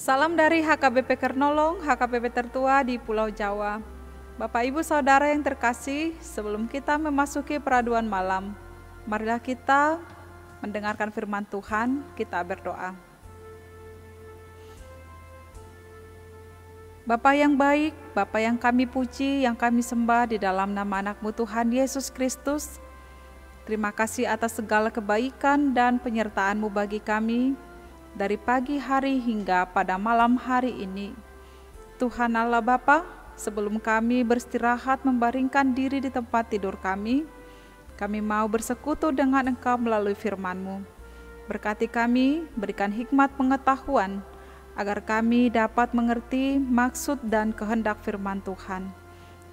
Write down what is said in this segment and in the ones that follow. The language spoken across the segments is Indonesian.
Salam dari HKBP Kernolong, HKBP tertua di Pulau Jawa. Bapak Ibu Saudara yang terkasih, sebelum kita memasuki peraduan malam, marilah kita mendengarkan firman Tuhan, kita berdoa. Bapa yang baik, Bapa yang kami puji, yang kami sembah di dalam nama anak-Mu Tuhan Yesus Kristus, terima kasih atas segala kebaikan dan penyertaan-Mu bagi kami, dari pagi hari hingga pada malam hari ini. Tuhan Allah Bapa, sebelum kami beristirahat membaringkan diri di tempat tidur kami mau bersekutu dengan Engkau melalui firman-Mu. Berkati kami, berikan hikmat pengetahuan, agar kami dapat mengerti maksud dan kehendak firman Tuhan.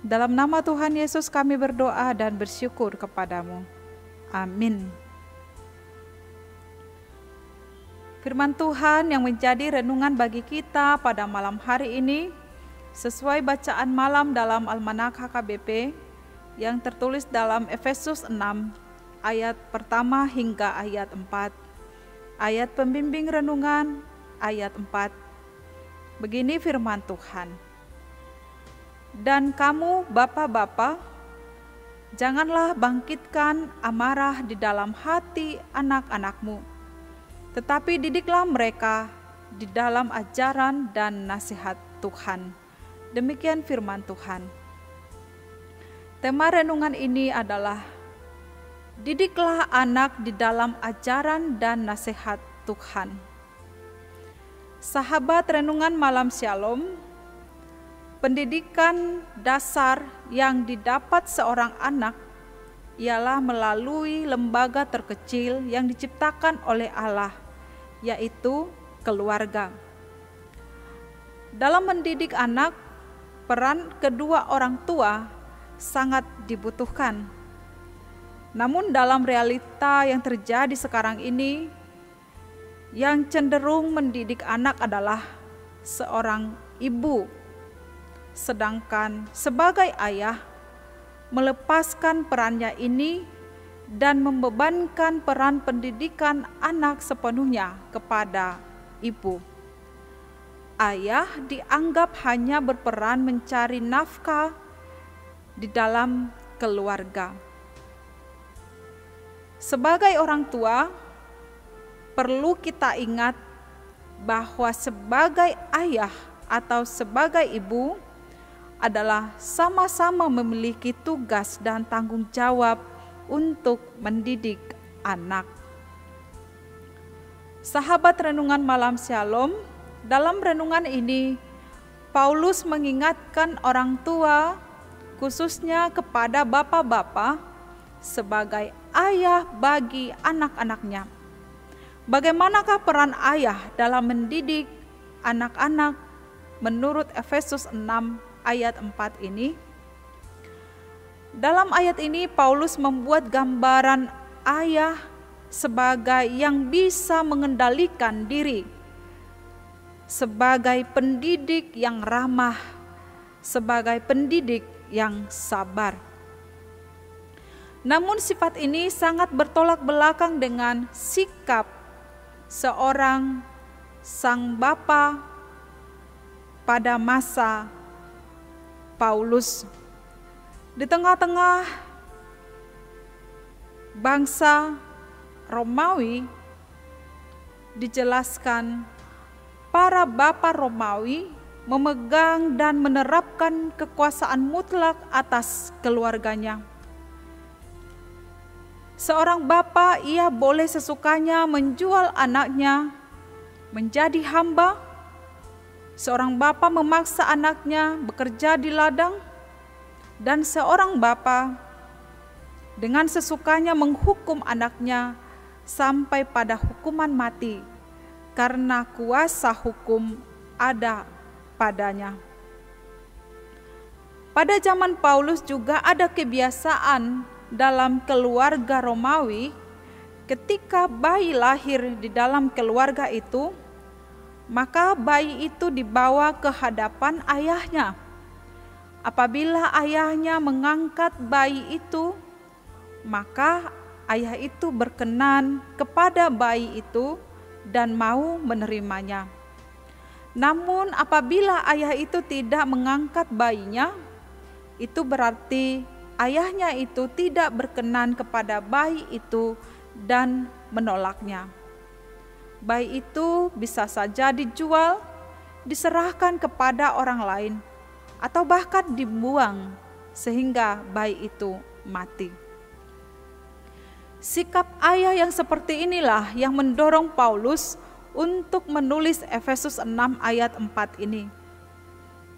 Dalam nama Tuhan Yesus kami berdoa dan bersyukur kepadamu. Amin. Firman Tuhan yang menjadi renungan bagi kita pada malam hari ini sesuai bacaan malam dalam Almanak HKBP yang tertulis dalam Efesus 6 ayat pertama hingga ayat 4. Ayat pembimbing renungan ayat 4. Begini firman Tuhan. Dan kamu bapak-bapak, janganlah bangkitkan amarah di dalam hati anak-anakmu, tetapi didiklah mereka di dalam ajaran dan nasihat Tuhan. Demikian firman Tuhan. Tema renungan ini adalah didiklah anak di dalam ajaran dan nasihat Tuhan. Sahabat renungan malam Shalom, pendidikan dasar yang didapat seorang anak ialah melalui lembaga terkecil yang diciptakan oleh Allah, yaitu keluarga. Dalam mendidik anak, peran kedua orang tua sangat dibutuhkan. Namun dalam realita yang terjadi sekarang ini, yang cenderung mendidik anak adalah seorang ibu, sedangkan sebagai ayah melepaskan perannya ini dan membebankan peran pendidikan anak sepenuhnya kepada ibu. Ayah dianggap hanya berperan mencari nafkah di dalam keluarga. Sebagai orang tua, perlu kita ingat bahwa sebagai ayah atau sebagai ibu adalah sama-sama memiliki tugas dan tanggung jawab untuk mendidik anak. Sahabat renungan malam Shalom, dalam renungan ini Paulus mengingatkan orang tua, khususnya kepada bapak-bapak, sebagai ayah bagi anak-anaknya. Bagaimanakah peran ayah dalam mendidik anak-anak menurut Efesus 6 ayat 4 ini? Dalam ayat ini Paulus membuat gambaran ayah sebagai yang bisa mengendalikan diri, sebagai pendidik yang ramah, sebagai pendidik yang sabar. Namun sifat ini sangat bertolak belakang dengan sikap seorang sang bapa pada masa Paulus. Di tengah-tengah bangsa Romawi, dijelaskan para bapa Romawi memegang dan menerapkan kekuasaan mutlak atas keluarganya. Seorang bapa, ia boleh sesukanya menjual anaknya menjadi hamba. Seorang bapa memaksa anaknya bekerja di ladang, dan seorang bapa dengan sesukanya menghukum anaknya sampai pada hukuman mati karena kuasa hukum ada padanya. Pada zaman Paulus juga ada kebiasaan dalam keluarga Romawi, ketika bayi lahir di dalam keluarga itu, maka bayi itu dibawa ke hadapan ayahnya. Apabila ayahnya mengangkat bayi itu, maka ayah itu berkenan kepada bayi itu dan mau menerimanya. Namun apabila ayah itu tidak mengangkat bayinya, itu berarti ayahnya itu tidak berkenan kepada bayi itu dan menolaknya. Bayi itu bisa saja dijual, diserahkan kepada orang lain, atau bahkan dibuang sehingga bayi itu mati. Sikap ayah yang seperti inilah yang mendorong Paulus untuk menulis Efesus 6 ayat 4 ini.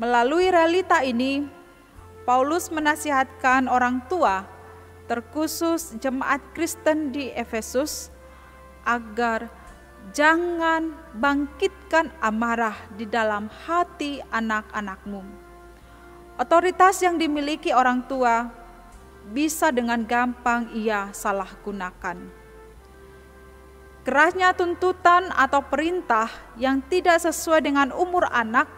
Melalui realita ini, Paulus menasihatkan orang tua, terkhusus jemaat Kristen di Efesus, agar jangan bangkitkan amarah di dalam hati anak-anakmu. Otoritas yang dimiliki orang tua bisa dengan gampang ia salah gunakan. Kerasnya tuntutan atau perintah yang tidak sesuai dengan umur anak,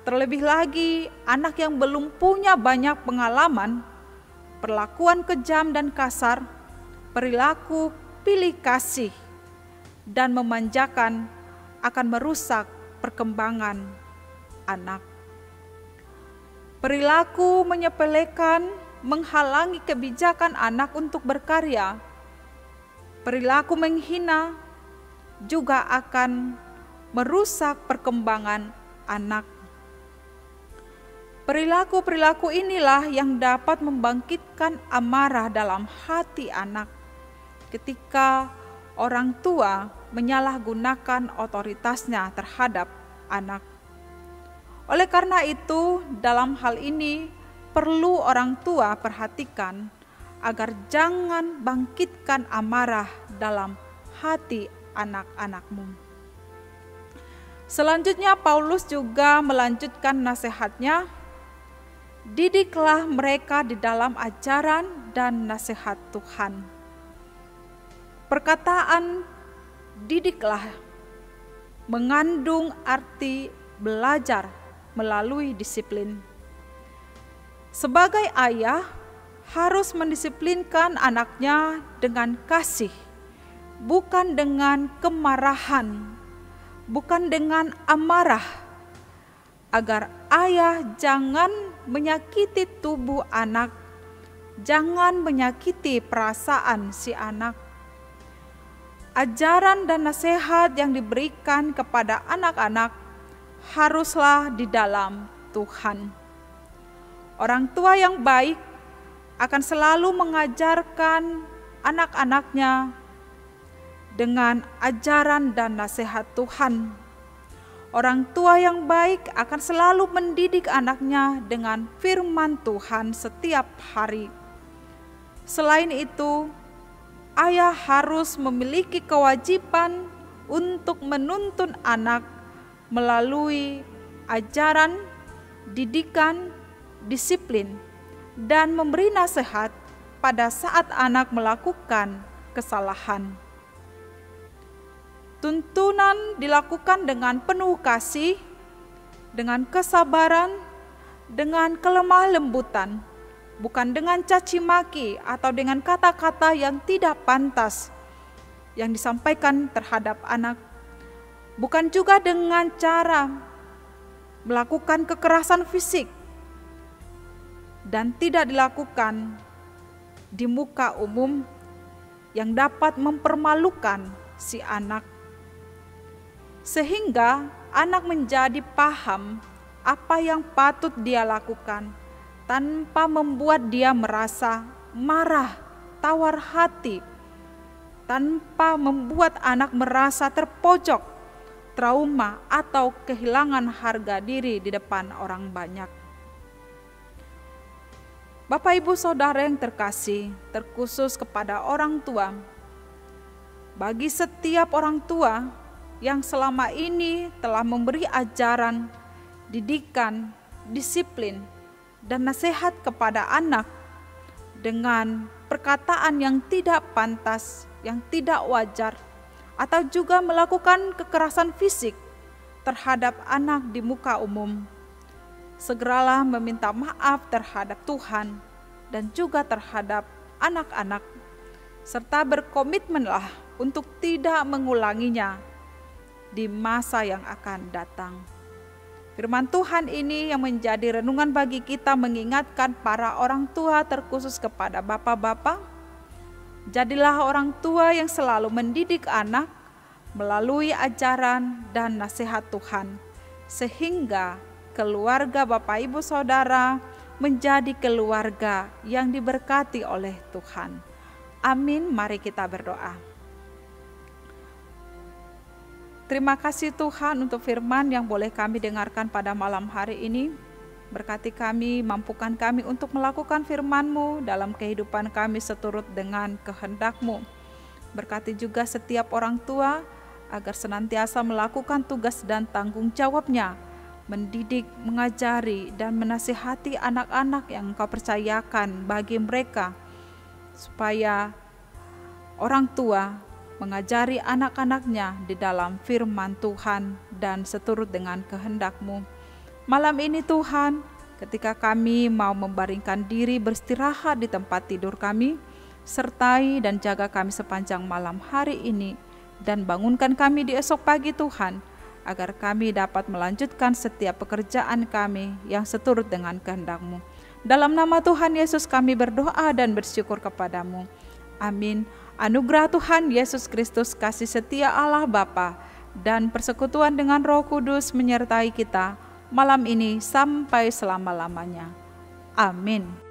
terlebih lagi anak yang belum punya banyak pengalaman, perlakuan kejam dan kasar, perilaku pilih kasih, dan memanjakan akan merusak perkembangan anak. Perilaku menyepelekan menghalangi kebijakan anak untuk berkarya. Perilaku menghina juga akan merusak perkembangan anak. Perilaku-perilaku inilah yang dapat membangkitkan amarah dalam hati anak ketika orang tua menyalahgunakan otoritasnya terhadap anak. Oleh karena itu, dalam hal ini perlu orang tua perhatikan agar jangan bangkitkan amarah dalam hati anak-anakmu. Selanjutnya Paulus juga melanjutkan nasihatnya, didiklah mereka di dalam ajaran dan nasihat Tuhan. Perkataan didiklah mengandung arti belajar melalui disiplin. Sebagai ayah harus mendisiplinkan anaknya dengan kasih, bukan dengan kemarahan, bukan dengan amarah, agar ayah jangan menyakiti tubuh anak, jangan menyakiti perasaan si anak. Ajaran dan nasihat yang diberikan kepada anak-anak haruslah di dalam Tuhan. Orang tua yang baik akan selalu mengajarkan anak-anaknya dengan ajaran dan nasihat Tuhan. Orang tua yang baik akan selalu mendidik anaknya dengan firman Tuhan setiap hari. Selain itu, ayah harus memiliki kewajiban untuk menuntun anak melalui ajaran, didikan, disiplin, dan memberi nasihat pada saat anak melakukan kesalahan. Tuntunan dilakukan dengan penuh kasih, dengan kesabaran, dengan kelemah lembutan, bukan dengan caci maki atau dengan kata-kata yang tidak pantas yang disampaikan terhadap anak, bukan juga dengan cara melakukan kekerasan fisik, dan tidak dilakukan di muka umum yang dapat mempermalukan si anak. Sehingga anak menjadi paham apa yang patut dia lakukan tanpa membuat dia merasa marah, tawar hati, tanpa membuat anak merasa terpojok, trauma, atau kehilangan harga diri di depan orang banyak. Bapak Ibu Saudara yang terkasih, terkhusus kepada orang tua, bagi setiap orang tua yang selama ini telah memberi ajaran, didikan, disiplin, dan nasihat kepada anak dengan perkataan yang tidak pantas, yang tidak wajar, atau juga melakukan kekerasan fisik terhadap anak di muka umum, segeralah meminta maaf terhadap Tuhan dan juga terhadap anak-anak, serta berkomitmenlah untuk tidak mengulanginya di masa yang akan datang. Firman Tuhan ini yang menjadi renungan bagi kita mengingatkan para orang tua, terkhusus kepada bapak-bapak. Jadilah orang tua yang selalu mendidik anak melalui ajaran dan nasihat Tuhan, sehingga keluarga Bapak Ibu Saudara menjadi keluarga yang diberkati oleh Tuhan. Amin. Mari kita berdoa. Terima kasih Tuhan untuk firman yang boleh kami dengarkan pada malam hari ini. Berkati kami, mampukan kami untuk melakukan firman-Mu dalam kehidupan kami seturut dengan kehendak-Mu. Berkati juga setiap orang tua agar senantiasa melakukan tugas dan tanggung jawabnya, mendidik, mengajari, dan menasihati anak-anak yang Engkau percayakan bagi mereka, supaya orang tua mengajari anak-anaknya di dalam firman Tuhan dan seturut dengan kehendak-Mu. Malam ini Tuhan, ketika kami mau membaringkan diri beristirahat di tempat tidur kami, sertai dan jaga kami sepanjang malam hari ini, dan bangunkan kami di esok pagi Tuhan, agar kami dapat melanjutkan setiap pekerjaan kami yang seturut dengan kehendak-Mu. Dalam nama Tuhan Yesus kami berdoa dan bersyukur kepadamu. Amin. Anugerah Tuhan Yesus Kristus, kasih setia Allah Bapa, dan persekutuan dengan Roh Kudus menyertai kita malam ini sampai selama-lamanya. Amin.